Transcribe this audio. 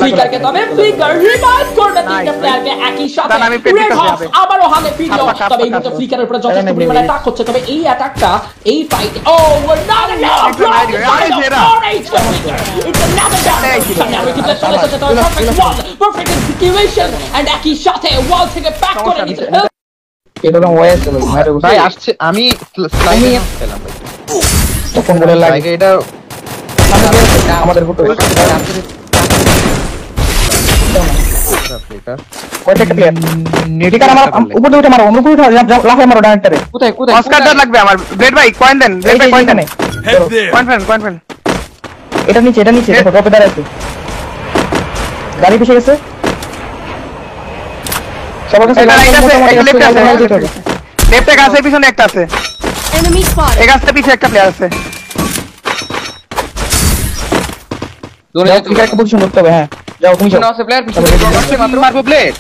ফ্লিকারকে তবে flicker revive করবে তিনটা প্লেয়ারকে একই সাথে আবারও হালে ফিরলো তবে এই মুহূর্তে ফ্লিকারের উপরে যথেষ্ট পরিমাণে অ্যাটাক হচ্ছে তবে এই অ্যাটাকটা এই ফাইট ও war not enough it's another down now we keep let's to the perfect one perfect execution and একই সাথে ওয়াল থেকে ব্যাক করে নিতে এটা তো ওয়াইস ভাই আসছে আমি স্লাইমে খেলাম ভাই তখন বলে লাগে এটা আমাদের ফটো কয়টা প্লেয়ার নেটিকার আমার উপরে উঠে মারো অনুকূল উঠে লাফে মারো ডাইরেক্টরে কোথায় অস্কার ডট লাগবে আমার ব্লেড ভাই কয়েন দেন ব্লেড ভাই কয়েন দেন কয়েন ফেন এটা নিচে দেখো ড্রপে দাঁড়ায় আছে গাড়ি পিছে গেছে সবার কাছে লেফটে গাছের পিছনে একটা আছে enemy spot এই গাছের পিছে একটা প্লেয়ার আছে দোনো একটা পজিশন করতে হবে হ্যাঁ যাও তুমি যাও আছে প্লেয়ার পিছনে মাত্র মারবো ব্লেড